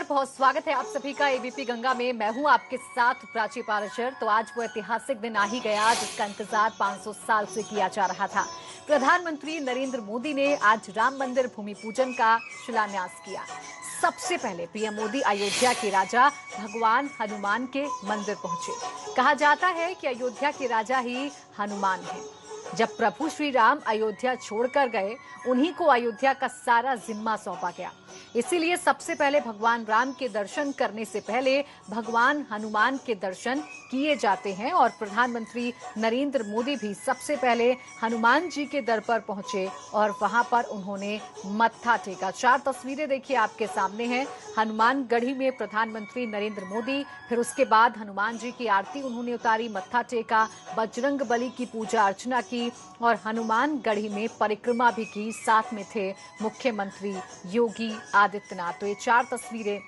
बहुत स्वागत है आप सभी का एबीपी गंगा में। मैं हूं आपके साथ प्राची पाराशर। तो आज वो ऐतिहासिक दिन आ ही गया जिसका इंतजार 500 साल से किया जा रहा था। प्रधानमंत्री नरेंद्र मोदी ने आज राम मंदिर भूमि पूजन का शिलान्यास किया। सबसे पहले पीएम मोदी अयोध्या के राजा भगवान हनुमान के मंदिर पहुंचे। कहा जाता है कि अयोध्या के राजा ही हनुमान हैं। जब प्रभु श्री राम अयोध्या छोड़कर गए, उन्हीं को अयोध्या का सारा जिम्मा सौंपा गया। इसीलिए सबसे पहले भगवान राम के दर्शन करने से पहले भगवान हनुमान के दर्शन किए जाते हैं। और प्रधानमंत्री नरेंद्र मोदी भी सबसे पहले हनुमान जी के दर पर पहुंचे और वहां पर उन्होंने मत्था टेका। 4 तस्वीरें देखिए आपके सामने हैं। हनुमानगढ़ी में प्रधानमंत्री नरेंद्र मोदी, फिर उसके बाद हनुमान जी की आरती उन्होंने उतारी, मत्था टेका, बजरंग बली की पूजा अर्चना की और हनुमानगढ़ी में परिक्रमा भी की। साथ में थे मुख्यमंत्री योगी आदित्यनाथ। तो ये 4 तस्वीरें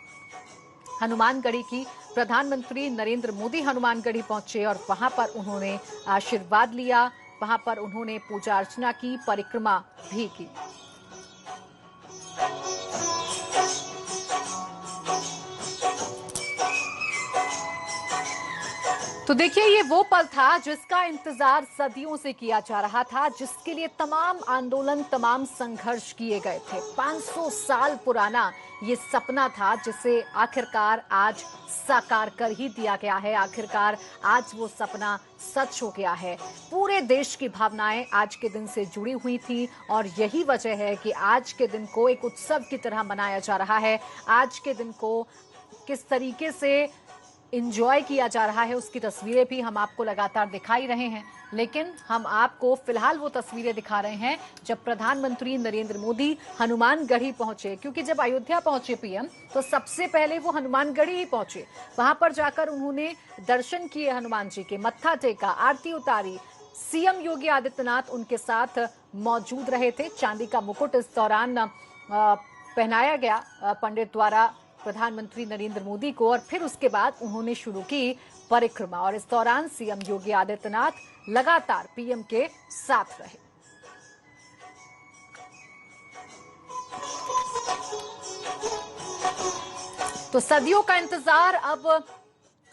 हनुमानगढ़ी की। प्रधानमंत्री नरेंद्र मोदी हनुमानगढ़ी पहुंचे और वहां पर उन्होंने आशीर्वाद लिया, वहां पर उन्होंने पूजा अर्चना की, परिक्रमा भी की। तो देखिए, ये वो पल था जिसका इंतजार सदियों से किया जा रहा था, जिसके लिए तमाम आंदोलन, तमाम संघर्ष किए गए थे। 500 साल पुराना ये सपना था जिसे आखिरकार आज साकार कर ही दिया गया है। आखिरकार आज वो सपना सच हो गया है। पूरे देश की भावनाएं आज के दिन से जुड़ी हुई थी और यही वजह है कि आज के दिन को एक उत्सव की तरह मनाया जा रहा है। आज के दिन को किस तरीके से एंजॉय किया जा रहा है उसकी तस्वीरें भी हम आपको लगातार दिखाई रहे हैं। लेकिन हम आपको फिलहाल वो तस्वीरें दिखा रहे हैं जब प्रधानमंत्री नरेंद्र मोदी हनुमानगढ़ी पहुंचे, क्योंकि जब अयोध्या पहुंचे पीएम तो सबसे पहले वो हनुमानगढ़ी ही पहुंचे। वहां पर जाकर उन्होंने दर्शन किए हनुमान जी के, मत्था टेका, आरती उतारी। सीएम योगी आदित्यनाथ उनके साथ मौजूद रहे थे। चांदी का मुकुट इस दौरान पहनाया गया पंडित द्वारा प्रधानमंत्री नरेंद्र मोदी को और फिर उसके बाद उन्होंने शुरू की परिक्रमा। और इस दौरान सीएम योगी आदित्यनाथ लगातार पीएम के साथ रहे। तो सदियों का इंतजार अब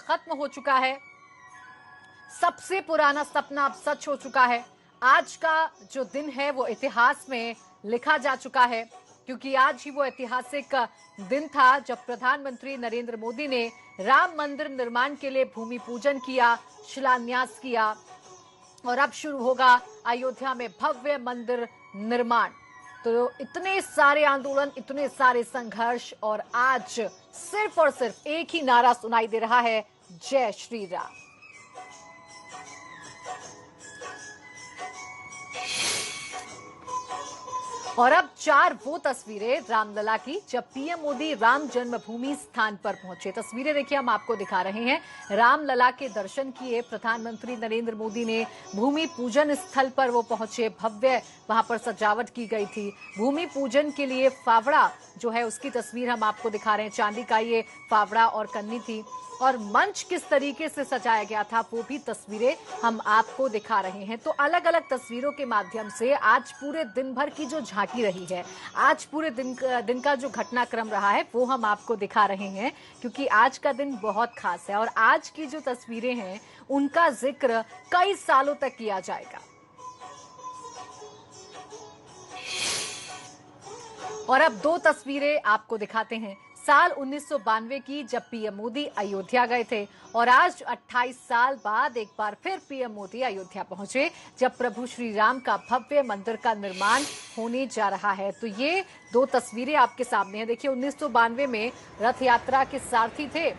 खत्म हो चुका है। सबसे पुराना सपना अब सच हो चुका है। आज का जो दिन है वो इतिहास में लिखा जा चुका है, क्योंकि आज ही वो ऐतिहासिक दिन था जब प्रधानमंत्री नरेंद्र मोदी ने राम मंदिर निर्माण के लिए भूमि पूजन किया, शिलान्यास किया और अब शुरू होगा अयोध्या में भव्य मंदिर निर्माण। तो इतने सारे आंदोलन, इतने सारे संघर्ष और आज सिर्फ और सिर्फ एक ही नारा सुनाई दे रहा है, जय श्री राम। और अब 4 वो तस्वीरें रामलला की जब पीएम मोदी राम जन्मभूमि स्थान पर पहुंचे। तस्वीरें देखिए हम आपको दिखा रहे हैं। रामलला के दर्शन किए प्रधानमंत्री नरेंद्र मोदी ने। भूमि पूजन स्थल पर वो पहुंचे, भव्य वहां पर सजावट की गई थी। भूमि पूजन के लिए फावड़ा जो है उसकी तस्वीर हम आपको दिखा रहे हैं। चांदी का ये फावड़ा और कन्नी थी और मंच किस तरीके से सजाया गया था वो भी तस्वीरें हम आपको दिखा रहे हैं। तो अलग अलग तस्वीरों के माध्यम से आज पूरे दिन भर की जो झांकी रही है, आज पूरे दिन का जो घटनाक्रम रहा है वो हम आपको दिखा रहे हैं, क्योंकि आज का दिन बहुत खास है और आज की जो तस्वीरें हैं उनका जिक्र कई सालों तक किया जाएगा। और अब 2 तस्वीरें आपको दिखाते हैं। साल 1992 की जब पीएम मोदी अयोध्या गए थे और आज 28 साल बाद एक बार फिर पीएम मोदी अयोध्या पहुंचे जब प्रभु श्री राम का भव्य मंदिर का निर्माण होने जा रहा है। तो ये 2 तस्वीरें आपके सामने हैं। देखिए, 1992 में रथ यात्रा के सारथी थे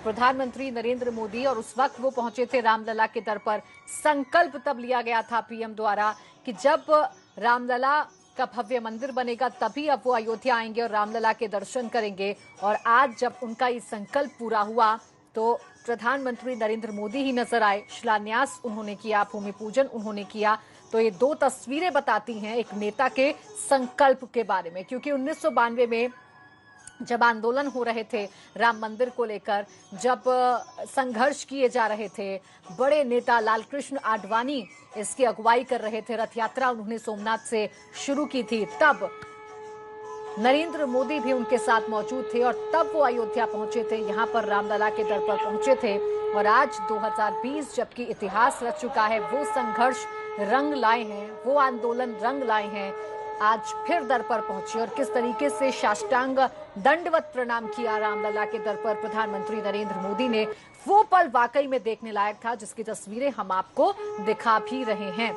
प्रधानमंत्री नरेंद्र मोदी और उस वक्त वो पहुंचे थे रामलला के दर पर। संकल्प तब लिया गया था पीएम द्वारा कि जब रामलला का भव्य मंदिर बनेगा तभी अब वो अयोध्या आएंगे और रामलला के दर्शन करेंगे। और आज जब उनका ये संकल्प पूरा हुआ तो प्रधानमंत्री नरेंद्र मोदी ही नजर आए, शिलान्यास उन्होंने किया, भूमि पूजन उन्होंने किया। तो ये 2 तस्वीरें बताती हैं एक नेता के संकल्प के बारे में, क्योंकि 1992 में जब आंदोलन हो रहे थे राम मंदिर को लेकर, जब संघर्ष किए जा रहे थे, बड़े नेता लालकृष्ण आडवाणी इसकी अगुवाई कर रहे थे, रथ यात्रा उन्होंने सोमनाथ से शुरू की थी, तब नरेंद्र मोदी भी उनके साथ मौजूद थे और तब वो अयोध्या पहुंचे थे, यहाँ पर रामलला के दर पर पहुंचे थे। और आज 2020 जबकि इतिहास रच चुका है, वो संघर्ष रंग लाए हैं, वो आंदोलन रंग लाए हैं, आज फिर दर पर पहुंचे और किस तरीके से साष्टांग दंडवत प्रणाम किया रामलला के दर पर प्रधानमंत्री नरेंद्र मोदी ने, वो पल वाकई में देखने लायक था, जिसकी तस्वीरें हम आपको दिखा भी रहे हैं।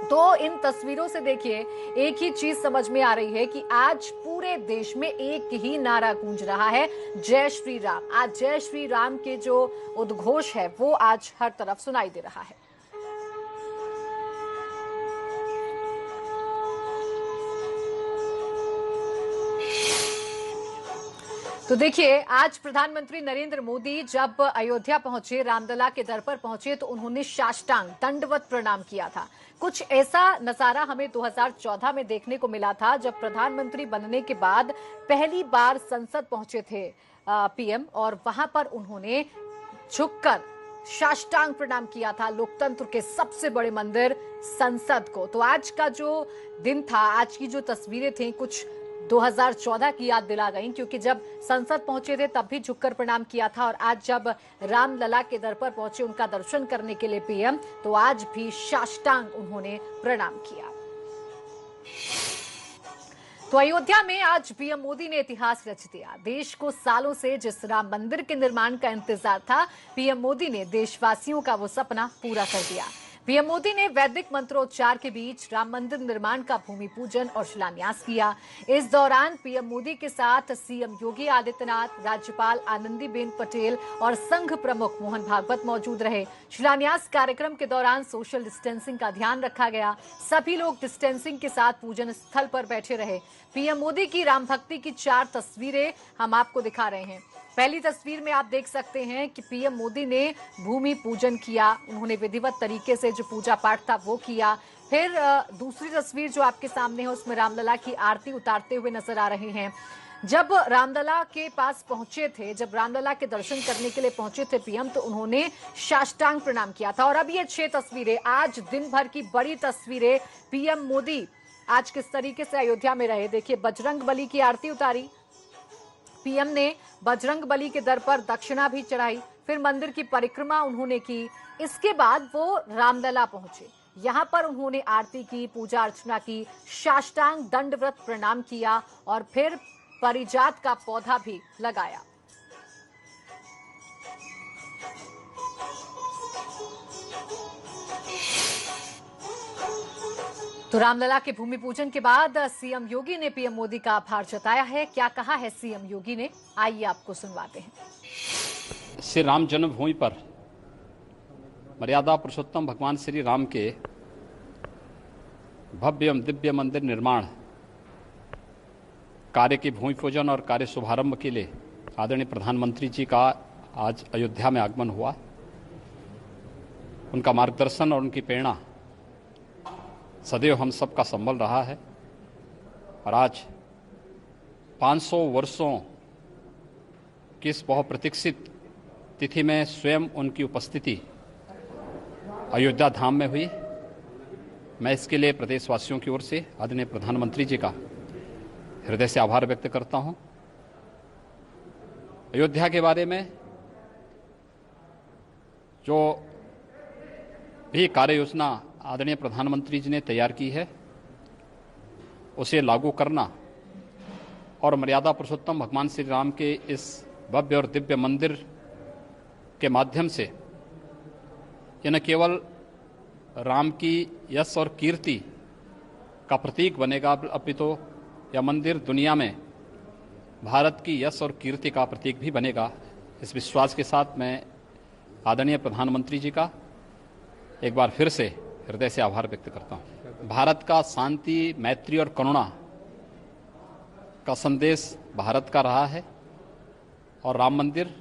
तो इन तस्वीरों से देखिए एक ही चीज समझ में आ रही है कि आज पूरे देश में एक ही नारा गूंज रहा है, जय श्री राम। आज जय श्री राम के जो उद्घोष है वो आज हर तरफ सुनाई दे रहा है। तो देखिए आज प्रधानमंत्री नरेंद्र मोदी जब अयोध्या पहुंचे, रामलला के दर पर पहुंचे, तो उन्होंने साष्टांग दंडवत प्रणाम किया था। कुछ ऐसा नजारा हमें 2014 में देखने को मिला था, जब प्रधानमंत्री बनने के बाद पहली बार संसद पहुंचे थे पीएम, और वहां पर उन्होंने झुककर साष्टांग प्रणाम किया था लोकतंत्र के सबसे बड़े मंदिर संसद को। तो आज का जो दिन था, आज की जो तस्वीरें थी, कुछ 2014 की याद दिला गई, क्योंकि जब संसद पहुंचे थे तब भी झुककर प्रणाम किया था, और आज जब रामलला के दर पर पहुंचे उनका दर्शन करने के लिए पीएम, तो आज भी साष्टांग उन्होंने प्रणाम किया। तो अयोध्या में आज पीएम मोदी ने इतिहास रच दिया। देश को सालों से जिस राम मंदिर के निर्माण का इंतजार था, पीएम मोदी ने देशवासियों का वो सपना पूरा कर दिया। पीएम मोदी ने वैदिक मंत्रोच्चार के बीच राम मंदिर निर्माण का भूमि पूजन और शिलान्यास किया। इस दौरान पीएम मोदी के साथ सीएम योगी आदित्यनाथ, राज्यपाल आनंदीबेन पटेल और संघ प्रमुख मोहन भागवत मौजूद रहे। शिलान्यास कार्यक्रम के दौरान सोशल डिस्टेंसिंग का ध्यान रखा गया। सभी लोग डिस्टेंसिंग के साथ पूजन स्थल पर बैठे रहे। पीएम मोदी की राम भक्ति की 4 तस्वीरें हम आपको दिखा रहे हैं। पहली तस्वीर में आप देख सकते हैं कि पीएम मोदी ने भूमि पूजन किया, उन्होंने विधिवत तरीके से जो पूजा पाठ था वो किया। फिर दूसरी तस्वीर जो आपके सामने है उसमें रामलला की आरती उतारते हुए नजर आ रहे हैं। जब रामलला के पास पहुंचे थे, जब रामलला के दर्शन करने के लिए पहुंचे थे पीएम, तो उन्होंने साष्टांग प्रणाम किया था। और अब ये 6 तस्वीरें, आज दिन भर की बड़ी तस्वीरें, पीएम मोदी आज किस तरीके से अयोध्या में रहे। देखिए बजरंग बली की आरती उतारी, पीएम ने बजरंग बली के दर पर दक्षिणा भी चढ़ाई, फिर मंदिर की परिक्रमा उन्होंने की। इसके बाद वो रामलला पहुंचे, यहां पर उन्होंने आरती की, पूजा अर्चना की, साष्टांग दंडवत प्रणाम किया और फिर पारिजात का पौधा भी लगाया। तो रामलला के भूमि पूजन के बाद सीएम योगी ने पीएम मोदी का आभार जताया है। क्या कहा है सीएम योगी ने, आइए आपको सुनवाते हैं। श्री राम जन्मभूमि पर मर्यादा पुरुषोत्तम भगवान श्री राम के भव्य एवं दिव्य मंदिर निर्माण कार्य के भूमि पूजन और कार्य शुभारंभ के लिए आदरणीय प्रधानमंत्री जी का आज अयोध्या में आगमन हुआ। उनका मार्गदर्शन और उनकी प्रेरणा सदैव हम सबका संबल रहा है, और आज 500 वर्षों की इस बहुप्रतीक्षित तिथि में स्वयं उनकी उपस्थिति अयोध्या धाम में हुई। मैं इसके लिए प्रदेशवासियों की ओर से आदरणीय प्रधानमंत्री जी का हृदय से आभार व्यक्त करता हूं। अयोध्या के बारे में जो भी कार्य योजना आदरणीय प्रधानमंत्री जी ने तैयार की है, उसे लागू करना और मर्यादा पुरुषोत्तम भगवान श्री राम के इस भव्य और दिव्य मंदिर के माध्यम से यह न केवल राम की यश और कीर्ति का प्रतीक बनेगा, अपितु यह मंदिर दुनिया में भारत की यश और कीर्ति का प्रतीक भी बनेगा। इस विश्वास के साथ मैं आदरणीय प्रधानमंत्री जी का एक बार फिर से हृदय से आभार व्यक्त करता हूं। भारत का शांति, मैत्री और करुणा का संदेश भारत का रहा है, और राम मंदिर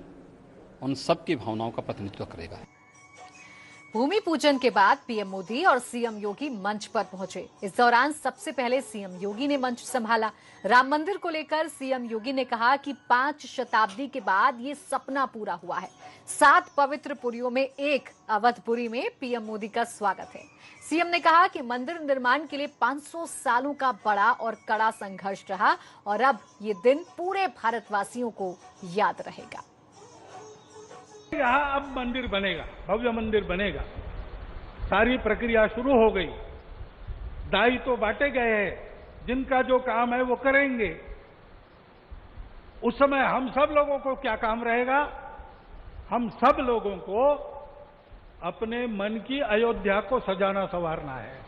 उन सब की भावनाओं का प्रतिनिधित्व करेगा। भूमि पूजन के बाद पीएम मोदी और सीएम योगी मंच पर पहुंचे। इस दौरान सबसे पहले सीएम योगी ने मंच संभाला। राम मंदिर को लेकर सीएम योगी ने कहा कि 5 शताब्दी के बाद ये सपना पूरा हुआ है। 7 पवित्र पुरियों में एक अवधपुरी में पीएम मोदी का स्वागत है। सीएम ने कहा कि मंदिर निर्माण के लिए 500 सालों का बड़ा और कड़ा संघर्ष रहा और अब ये दिन पूरे भारतवासियों को याद रहेगा। यहाँ अब मंदिर बनेगा, भव्य मंदिर बनेगा। सारी प्रक्रिया शुरू हो गई, दायित्व तो बांटे गए हैं, जिनका जो काम है वो करेंगे। उस समय हम सब लोगों को क्या काम रहेगा? हम सब लोगों को अपने मन की अयोध्या को सजाना संवारना है।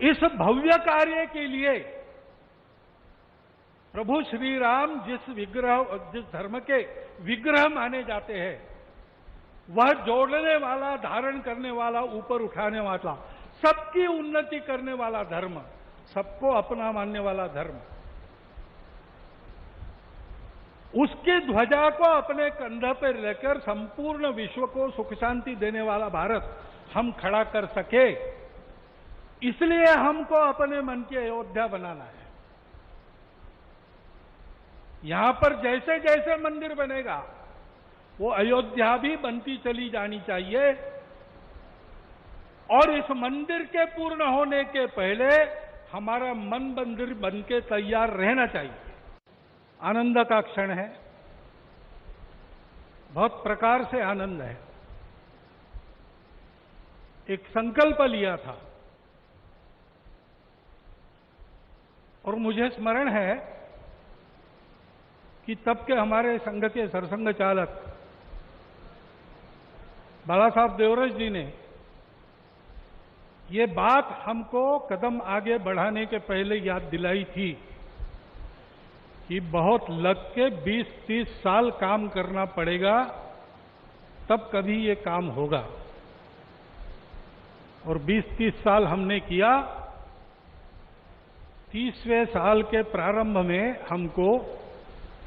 इस भव्य कार्य के लिए प्रभु श्री राम जिस धर्म के विग्रह माने जाते हैं, वह जोड़ने वाला, धारण करने वाला, ऊपर उठाने वाला, सबकी उन्नति करने वाला धर्म, सबको अपना मानने वाला धर्म, उसकी ध्वजा को अपने कंधे पर लेकर संपूर्ण विश्व को सुख शांति देने वाला भारत हम खड़ा कर सके, इसलिए हमको अपने मन की अयोध्या बनाना है। यहां पर जैसे जैसे मंदिर बनेगा वो अयोध्या भी बनती चली जानी चाहिए और इस मंदिर के पूर्ण होने के पहले हमारा मन मंदिर बनके तैयार रहना चाहिए। आनंद का क्षण है, बहुत प्रकार से आनंद है। एक संकल्प लिया था और मुझे स्मरण है कि तब के हमारे संघ के सरसंघ चालक बाला साहब देवरज जी ने ये बात हमको कदम आगे बढ़ाने के पहले याद दिलाई थी कि बहुत लग के 20-30 साल काम करना पड़ेगा, तब कभी ये काम होगा। और 20-30 साल हमने किया। 30वें साल के प्रारंभ में हमको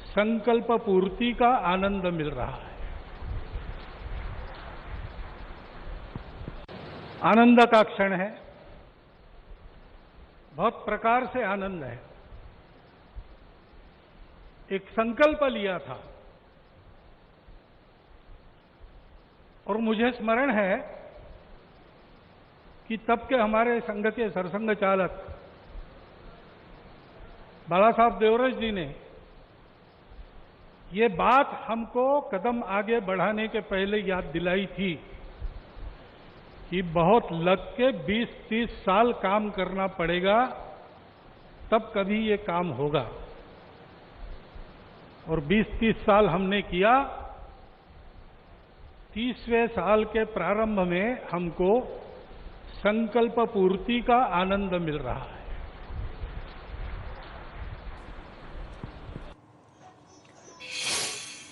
संकल्प पूर्ति का आनंद मिल रहा है। आनंद का क्षण है, बहुत प्रकार से आनंद है। एक संकल्प लिया था और मुझे स्मरण है कि तब के हमारे संघ के सरसंघ चालक बाला साहब देवरज जी ने ये बात हमको कदम आगे बढ़ाने के पहले याद दिलाई थी कि बहुत लग के 20-30 साल काम करना पड़ेगा, तब कभी ये काम होगा। और 20-30 साल हमने किया। 30वें साल के प्रारंभ में हमको संकल्प पूर्ति का आनंद मिल रहा है।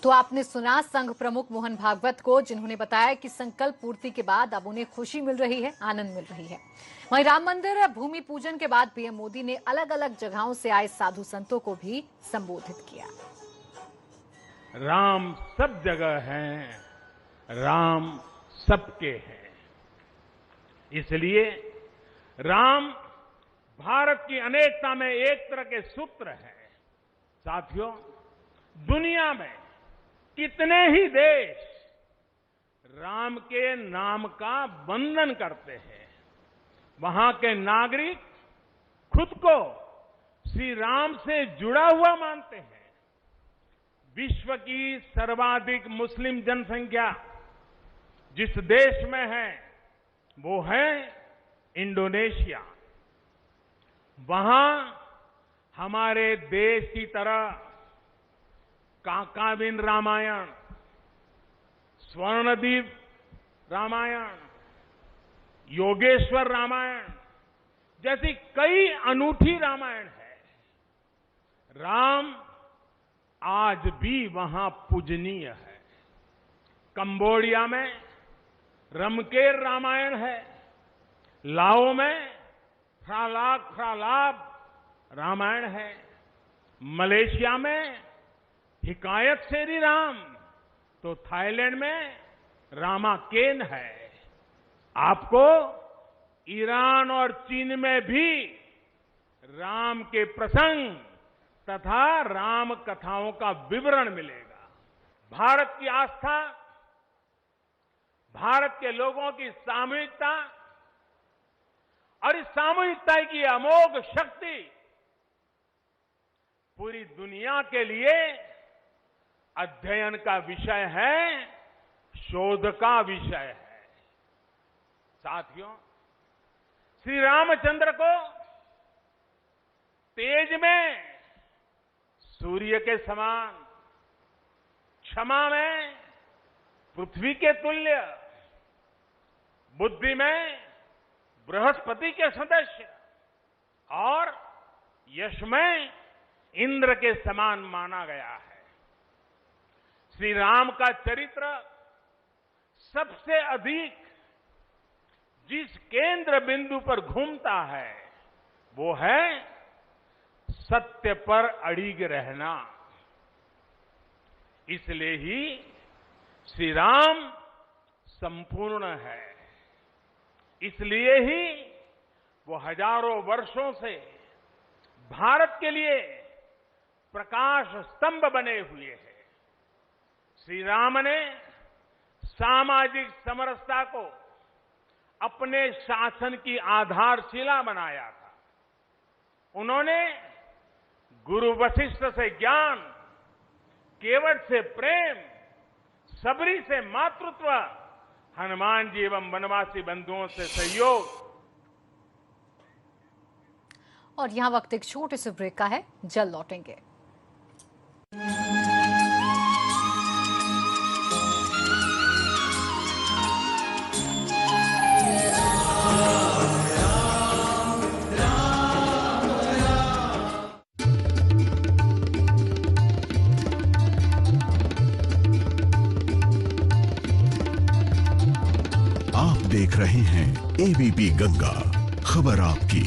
तो आपने सुना संघ प्रमुख मोहन भागवत को, जिन्होंने बताया कि संकल्प पूर्ति के बाद अब उन्हें खुशी मिल रही है, आनंद मिल रही है। वहीं राम मंदिर भूमि पूजन के बाद पीएम मोदी ने अलग अलग जगहों से आए साधु संतों को भी संबोधित किया। राम सब जगह हैं, राम सबके हैं। इसलिए राम भारत की अनेकता में एक तरह के सूत्र है। साथियों, दुनिया में कितने ही देश राम के नाम का वंदन करते हैं। वहां के नागरिक खुद को श्री राम से जुड़ा हुआ मानते हैं। विश्व की सर्वाधिक मुस्लिम जनसंख्या जिस देश में है वो है इंडोनेशिया। वहां हमारे देश की तरह काकाविन रामायण, स्वर्णदीप रामायण, योगेश्वर रामायण जैसी कई अनूठी रामायण है। राम आज भी वहां पूजनीय है। कंबोडिया में रमकेर रामायण है। लाओ में फ्रालाब रामायण है। मलेशिया में हिकायत शेरी राम, तो थाईलैंड में रामाकेन है। आपको ईरान और चीन में भी राम के प्रसंग तथा राम कथाओं का विवरण मिलेगा। भारत की आस्था, भारत के लोगों की सामूहिकता और इस सामूहिकता की अमोघ शक्ति पूरी दुनिया के लिए अध्ययन का विषय है, शोध का विषय है। साथियों, श्री रामचंद्र को तेज में सूर्य के समान, क्षमा में पृथ्वी के तुल्य, बुद्धि में बृहस्पति के सदस्य और यश में इंद्र के समान माना गया है। श्री राम का चरित्र सबसे अधिक जिस केंद्र बिंदु पर घूमता है वो है सत्य पर अड़िग रहना। इसलिए ही श्री राम संपूर्ण है। इसलिए ही वो हजारों वर्षों से भारत के लिए प्रकाश स्तंभ बने हुए हैं। श्री राम ने सामाजिक समरसता को अपने शासन की आधारशिला बनाया था। उन्होंने गुरु वशिष्ठ से ज्ञान, केवट से प्रेम, सबरी से मातृत्व, हनुमान जी एवं वनवासी बंधुओं से सहयोग। और यहां वक्त एक छोटे से ब्रेक का है, जल्द लौटेंगे। आप देख रहे हैं एबीपी गंगा, खबर आपकी,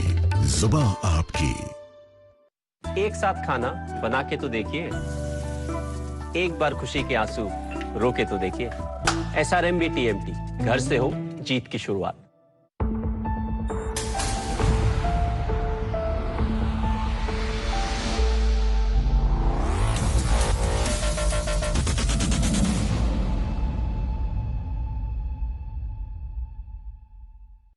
जुबान आपकी। एक साथ खाना बना के तो देखिए, एक बार खुशी के आंसू रो के तो देखिए। SRMB TMT, घर से हो जीत की शुरुआत।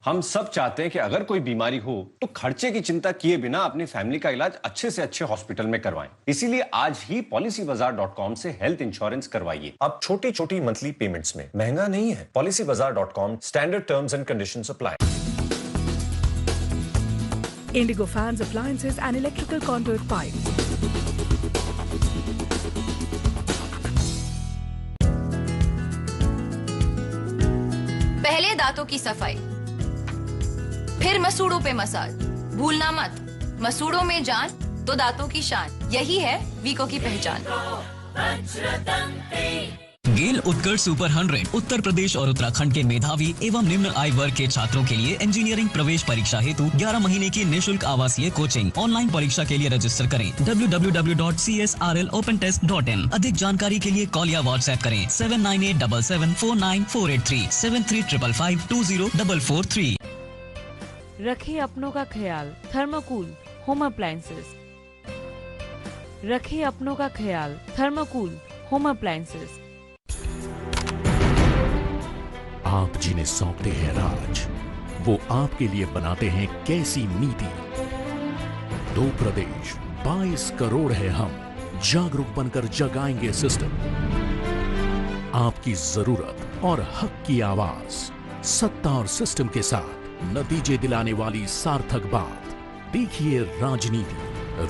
हम सब चाहते हैं कि अगर कोई बीमारी हो तो खर्चे की चिंता किए बिना अपनी फैमिली का इलाज अच्छे से अच्छे हॉस्पिटल में करवाएं। इसीलिए आज ही policybazaar.com से हेल्थ इंश्योरेंस करवाइए। अब छोटी छोटी मंथली पेमेंट्स में, महंगा नहीं है। policybazaar.com, standard terms and conditions apply. Indigo Fans, Appliances and Electrical Conduit Pipes. पहले दांतों की सफाई, फिर मसूड़ों पे मसाज। भूलना मत, मसूड़ों में जान तो दांतों की शान। यही है वीको की पहचान। गेल उत्कर्ष सुपर 100 उत्तर प्रदेश और उत्तराखंड के मेधावी एवं निम्न आय वर्ग के छात्रों के लिए इंजीनियरिंग प्रवेश परीक्षा हेतु 11 महीने की निःशुल्क आवासीय कोचिंग। ऑनलाइन परीक्षा के लिए रजिस्टर करें www.csrlopentest.in। अधिक जानकारी के लिए कॉल या व्हाट्सएप करें 7977749483 7355520443। रखें अपनों का ख्याल, थर्मोकूल होम अप्लायंसेस। रखें अपनों का ख्याल, थर्मोकूल होम अप्लायंसेस। आप जिन्हें सौंपते हैं राज, वो आपके लिए बनाते हैं कैसी नीति। 2 प्रदेश 22 करोड़ है हम, जागरूक बनकर जगाएंगे सिस्टम। आपकी जरूरत और हक की आवाज, सत्ता और सिस्टम के साथ नतीजे दिलाने वाली सार्थक बात। देखिए राजनीति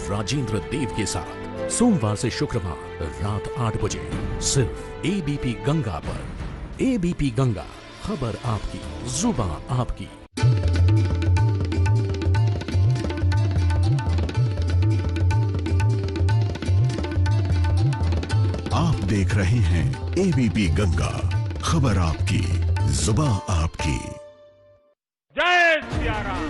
राजेंद्र देव के साथ, सोमवार से शुक्रवार रात 8 बजे सिर्फ एबीपी गंगा पर। एबीपी गंगा, खबर आपकी, जुबान आपकी। आप देख रहे हैं एबीपी गंगा, खबर आपकी, जुबान आपकी। जय सिया राम।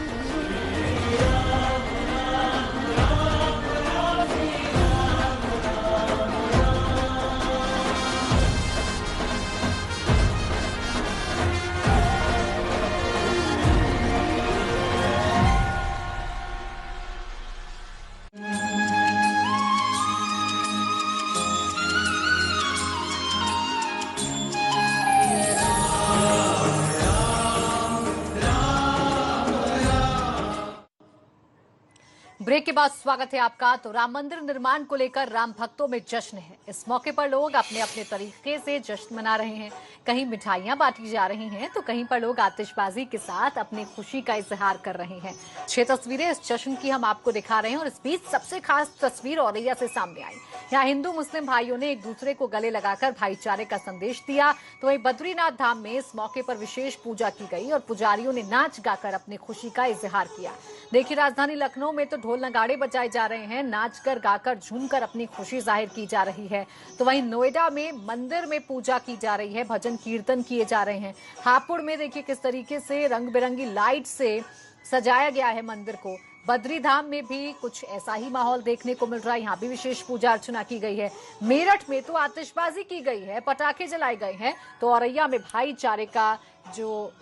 ब्रेक के बाद स्वागत है आपका। तो राम मंदिर निर्माण को लेकर राम भक्तों में जश्न है। इस मौके पर लोग अपने अपने तरीके से जश्न मना रहे हैं। कहीं मिठाइयां बांटी जा रही हैं तो कहीं पर लोग आतिशबाजी के साथ अपनी खुशी का इजहार कर रहे हैं। 6 तस्वीरें इस जश्न की हम आपको दिखा रहे हैं और इस बीच सबसे खास तस्वीर औरैया से सामने आई। यहाँ हिंदू मुस्लिम भाइयों ने एक दूसरे को गले लगाकर भाईचारे का संदेश दिया। तो वहीं बद्रीनाथ धाम में इस मौके पर विशेष पूजा की गई और पुजारियों ने नाच गाकर अपनी खुशी का इजहार किया। देखिए, राजधानी लखनऊ में तो ढोल नगाड़े बजाए जा रहे हैं, नाचकर गाकर झूमकर अपनी खुशी जाहिर की जा रही है। तो वहीं नोएडा में मंदिर में पूजा की जा रही है, भजन कीर्तन किए जा रहे हैं। हापुड़ में देखिए किस तरीके से रंग बिरंगी लाइट से सजाया गया है मंदिर को। बद्री धाम में भी कुछ ऐसा ही माहौल देखने को मिल रहा है। यहाँ भी विशेष पूजा अर्चना की गई है। मेरठ में तो आतिशबाजी की गई है, पटाखे जलाए गए हैं। तो औरैया में भाईचारे का जो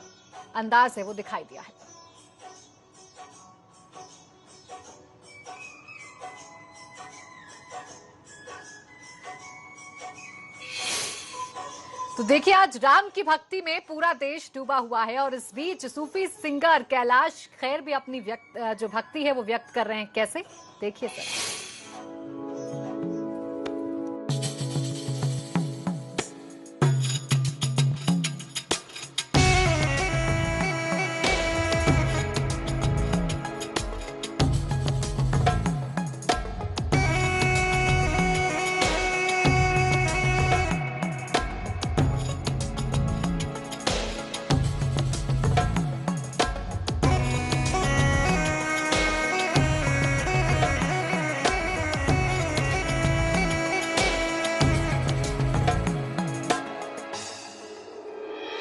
अंदाज है वो दिखाई दिया है। तो देखिए, आज राम की भक्ति में पूरा देश डूबा हुआ है और इस बीच सूफी सिंगर कैलाश खेर भी अपनी जो भक्ति है वो व्यक्त कर रहे हैं। कैसे, देखिए सर।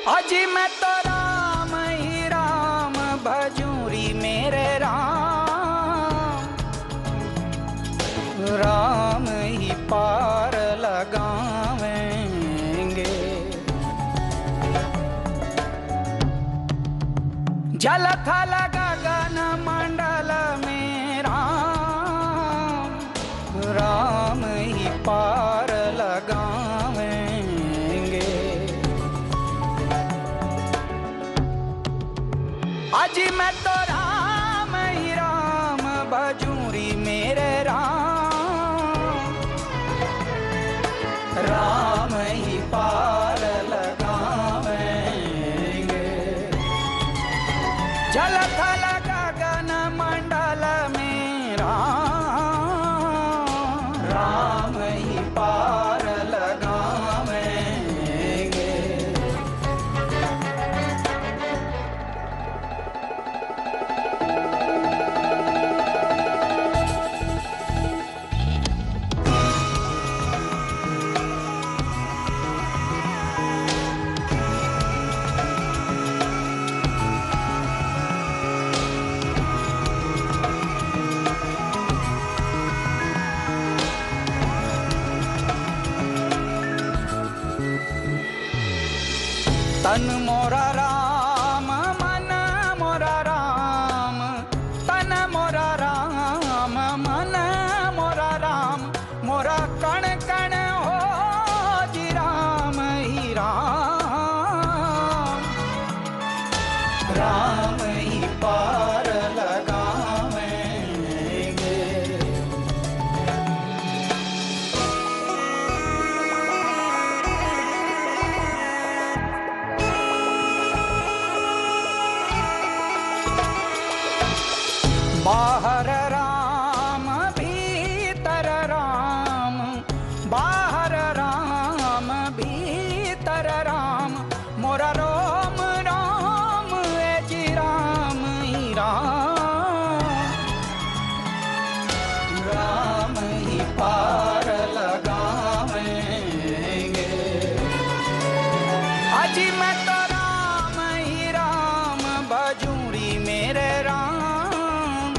अजी मैं तो राम ही राम भजूरी मेरे राम, राम ही पार लगावेंगे। जल थल गगन मंडल में राम, राम ही पार लगावेंगे। अजी मैं तो राम ही राम भजूरी मेरे राम, राम ही पार लगावेंगे। जल थल गगन मंडल में राम, राम ही पार लगावेंगे। तन मोरा राम मन मोरा राम, तन मोरा राम मन मोरा राम, मोरा कण कण हो जी राम ही राम, राम ही पार लगावेंगे। बाहर राम भीतर राम, बाहर राम भीतर राम, मोरा रोम राम ए जी राम ही राम, राम ही पार लगावेंगे। अजी मैं तो राम ही राम भजूरी मेरे राम,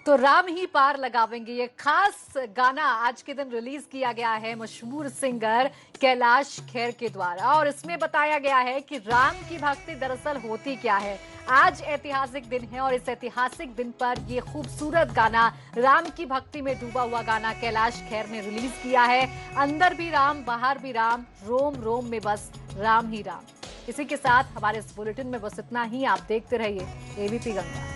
तो राम ही पार लगावेंगे, ये खास गाना आज के दिन रिलीज किया गया है मशहूर सिंगर कैलाश खेर के द्वारा और इसमें बताया गया है कि राम की भक्ति दरअसल होती क्या है। आज ऐतिहासिक दिन है और इस ऐतिहासिक दिन पर ये खूबसूरत गाना, राम की भक्ति में डूबा हुआ गाना कैलाश खेर ने रिलीज किया है। अंदर भी राम, बाहर भी राम, रोम रोम में बस राम ही राम। इसी के साथ हमारे इस बुलेटिन में बस इतना ही। आप देखते रहिए एबीपी गंगा।